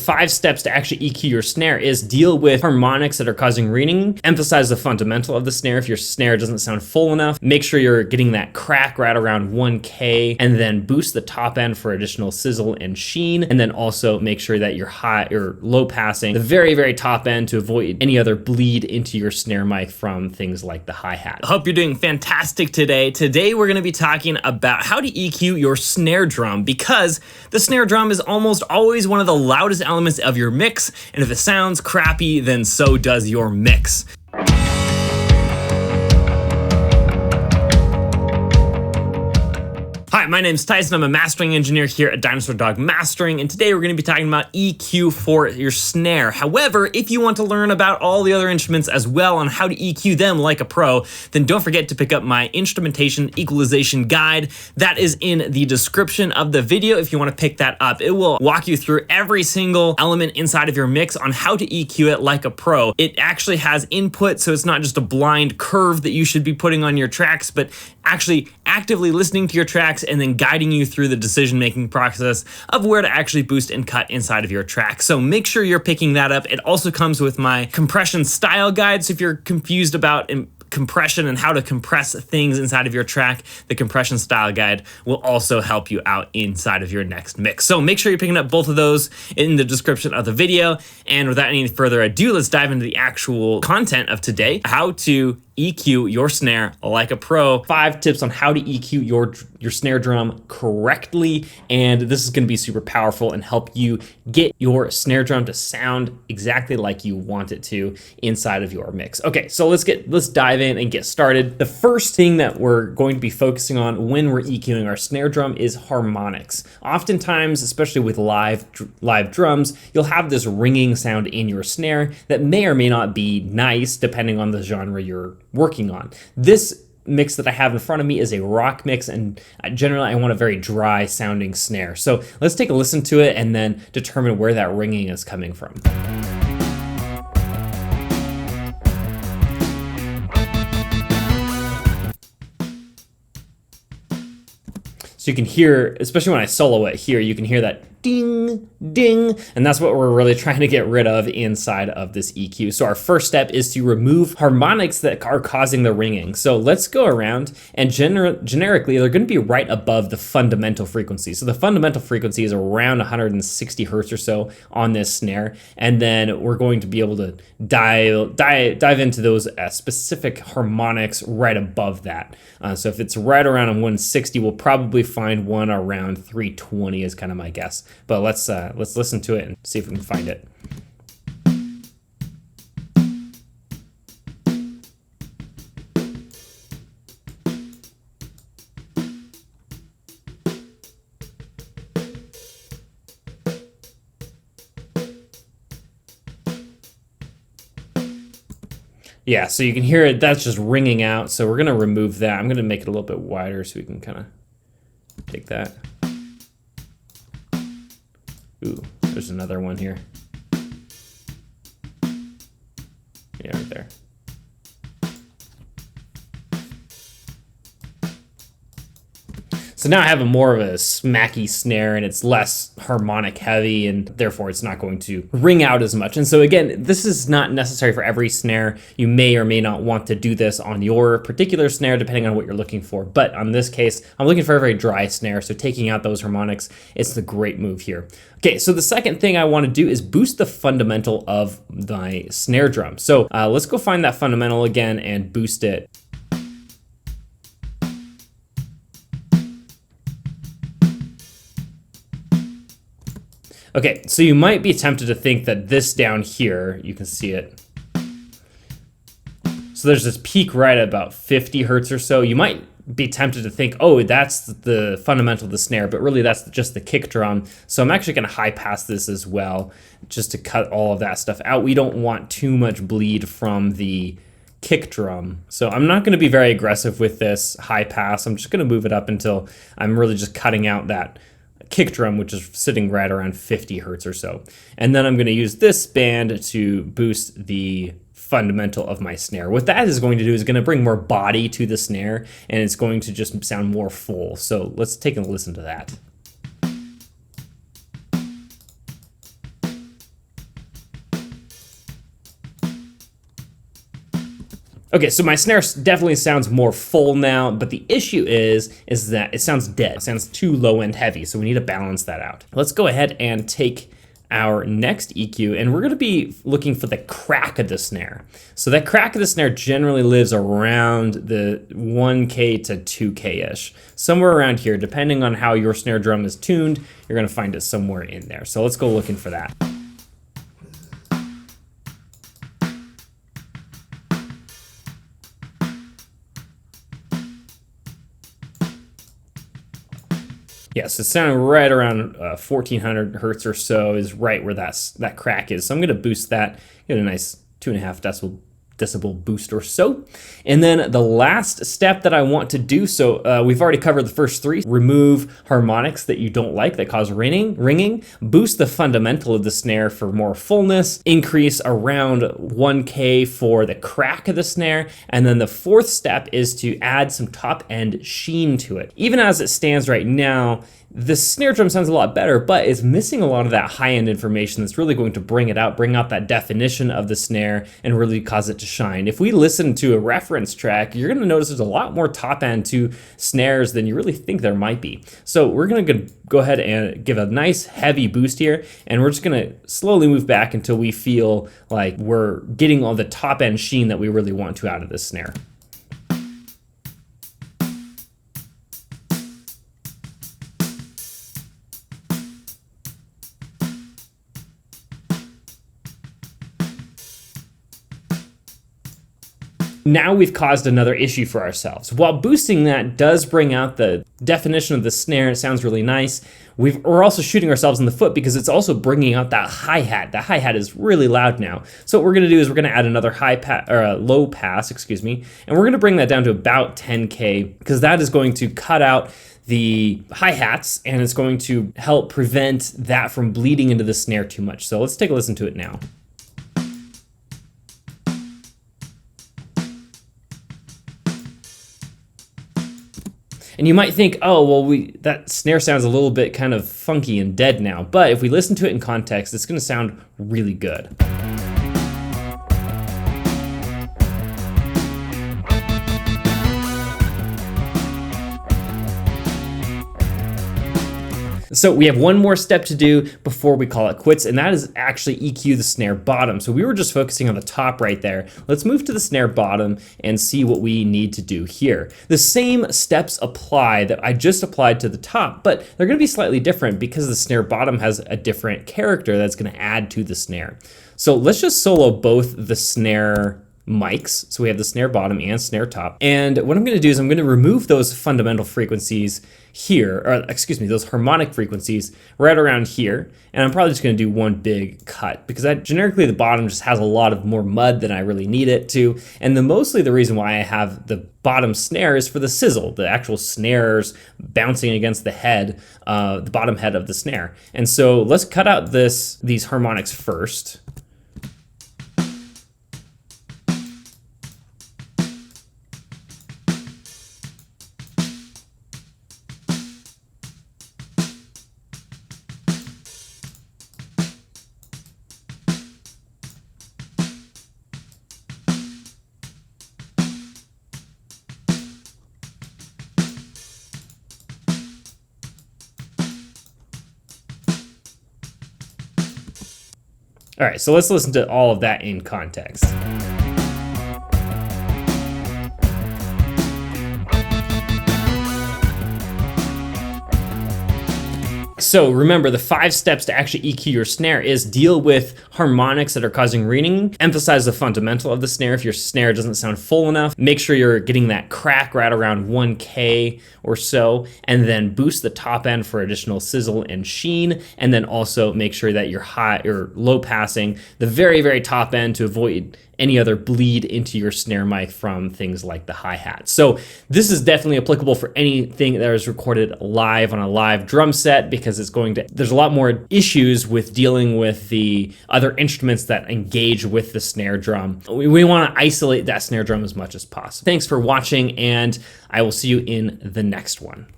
5 steps to actually EQ your snare is deal with harmonics that are causing ringing, emphasize the fundamental of the snare. If your snare doesn't sound full enough, make sure you're getting that crack right around 1K, and then boost the top end for additional sizzle and sheen, and then also make sure that you're high or low passing the very, very top end to avoid any other bleed into your snare mic from things like the hi-hat. I hope you're doing fantastic today. Today we're gonna be talking about how to EQ your snare drum, because the snare drum is almost always one of the loudest elements of your mix, and if it sounds crappy, then so does your mix. Hi, my name's Tyson. I'm a mastering engineer here at Dinosaur Dog Mastering, and today we're going to be talking about EQ for your snare. However, if you want to learn about all the other instruments as well on how to EQ them like a pro, then don't forget to pick up my instrumentation equalization guide. That is in the description of the video if you want to pick that up. It will walk you through every single element inside of your mix on how to EQ it like a pro. It actually has input, so it's not just a blind curve that you should be putting on your tracks, but actually actively listening to your tracks and then guiding you through the decision-making process of where to actually boost and cut inside of your track. So make sure you're picking that up. It also comes with my compression style guide, so if you're confused about compression and how to compress things inside of your track, the compression style guide will also help you out inside of your next mix. So make sure you're picking up both of those in the description of the video. And without any further ado, let's dive into the actual content of today, how to EQ your snare like a pro. 5 tips on how to EQ your snare drum correctly, and this is going to be super powerful and help you get your snare drum to sound exactly like you want it to inside of your mix. Okay, so let's dive in and get started. The first thing that we're going to be focusing on when we're EQing our snare drum is harmonics. Oftentimes, especially with live drums, you'll have this ringing sound in your snare that may or may not be nice depending on the genre you're working on. This mix that I have in front of me is a rock mix, and generally I want a very dry sounding snare. So let's take a listen to it and then determine where that ringing is coming from. So you can hear, especially when I solo it here, you can hear that ding, ding, and that's what we're really trying to get rid of inside of this EQ. So our first step is to remove harmonics that are causing the ringing. So let's go around, and generically, they're going to be right above the fundamental frequency. So the fundamental frequency is around 160 hertz or so on this snare, and then we're going to be able to dive into those specific harmonics right above that. So if it's right around 160, we'll probably find one around 320 is kind of my guess. But let's listen to it and see if we can find it. Yeah, so you can hear it, that's just ringing out. So we're gonna remove that. I'm gonna make it a little bit wider so we can kind of take that. Ooh, there's another one here. Yeah, right there. So now I have more of a smacky snare, and it's less harmonic heavy, and therefore it's not going to ring out as much. And so again, this is not necessary for every snare. You may or may not want to do this on your particular snare depending on what you're looking for. But on this case, I'm looking for a very dry snare, so taking out those harmonics, it's the great move here. Okay, so the second thing I want to do is boost the fundamental of my snare drum. So let's go find that fundamental again and boost it. Okay, so you might be tempted to think that this down here, you can see it. So there's this peak right at about 50 hertz or so. You might be tempted to think, oh, that's the fundamental of the snare, but really that's just the kick drum. So I'm actually gonna high pass this as well, just to cut all of that stuff out. We don't want too much bleed from the kick drum. So I'm not gonna be very aggressive with this high pass. I'm just gonna move it up until I'm really just cutting out that kick drum, which is sitting right around 50 hertz or so. And then I'm going to use this band to boost the fundamental of my snare. What that is going to do is going to bring more body to the snare, and it's going to just sound more full. So let's take a listen to that. Okay, so my snare definitely sounds more full now, but the issue is that it sounds dead. It sounds too low and heavy, so we need to balance that out. Let's go ahead and take our next EQ, and we're gonna be looking for the crack of the snare. So that crack of the snare generally lives around the 1K to 2K-ish. Somewhere around here, depending on how your snare drum is tuned, you're gonna find it somewhere in there. So let's go looking for that. Yes, it's sounding right around 1400 hertz or so is right where that crack is. So I'm gonna boost that, get a nice 2.5 decibel boost or so. And then the last step that I want to do, so we've already covered the first three. Remove harmonics that you don't like that cause ringing, boost the fundamental of the snare for more fullness, increase around 1K for the crack of the snare, and then the fourth step is to add some top end sheen to it. Even as it stands right now, the snare drum sounds a lot better, but it's missing a lot of that high-end information that's really going to bring it out, bring out that definition of the snare and really cause it to shine. If we listen to a reference track, you're gonna notice there's a lot more top end to snares than you really think there might be. So we're gonna go ahead and give a nice heavy boost here, and we're just gonna slowly move back until we feel like we're getting all the top end sheen that we really want to out of this snare. Now we've caused another issue for ourselves. While boosting that does bring out the definition of the snare, it sounds really nice, we're also shooting ourselves in the foot because it's also bringing out that hi-hat. The hi-hat is really loud now. So what we're gonna do is we're gonna add another low pass, and we're gonna bring that down to about 10K because that is going to cut out the hi-hats and it's going to help prevent that from bleeding into the snare too much. So let's take a listen to it now. And you might think, oh, well, that snare sounds a little bit kind of funky and dead now. But if we listen to it in context, it's gonna sound really good. So we have one more step to do before we call it quits, and that is actually EQ the snare bottom. So we were just focusing on the top right there. Let's move to the snare bottom and see what we need to do here. The same steps apply that I just applied to the top, but they're gonna be slightly different because the snare bottom has a different character that's gonna add to the snare. So let's just solo both the snare mics. So we have the snare bottom and snare top. And what I'm gonna do is I'm gonna remove those fundamental frequencies here, or excuse me, those harmonic frequencies right around here. And I'm probably just gonna do one big cut because generically the bottom just has a lot of more mud than I really need it to. And mostly the reason why I have the bottom snare is for the sizzle, the actual snares bouncing against the head, the bottom head of the snare. And so let's cut out these harmonics first. All right, so let's listen to all of that in context. So remember, the 5 steps to actually EQ your snare is deal with harmonics that are causing ringing, emphasize the fundamental of the snare if your snare doesn't sound full enough, make sure you're getting that crack right around 1K or so, and then boost the top end for additional sizzle and sheen, and then also make sure that you're high or low passing the very, very top end to avoid any other bleed into your snare mic from things like the hi-hat. So this is definitely applicable for anything that is recorded live on a live drum set because there's a lot more issues with dealing with the other instruments that engage with the snare drum. We want to isolate that snare drum as much as possible. Thanks for watching, and I will see you in the next one.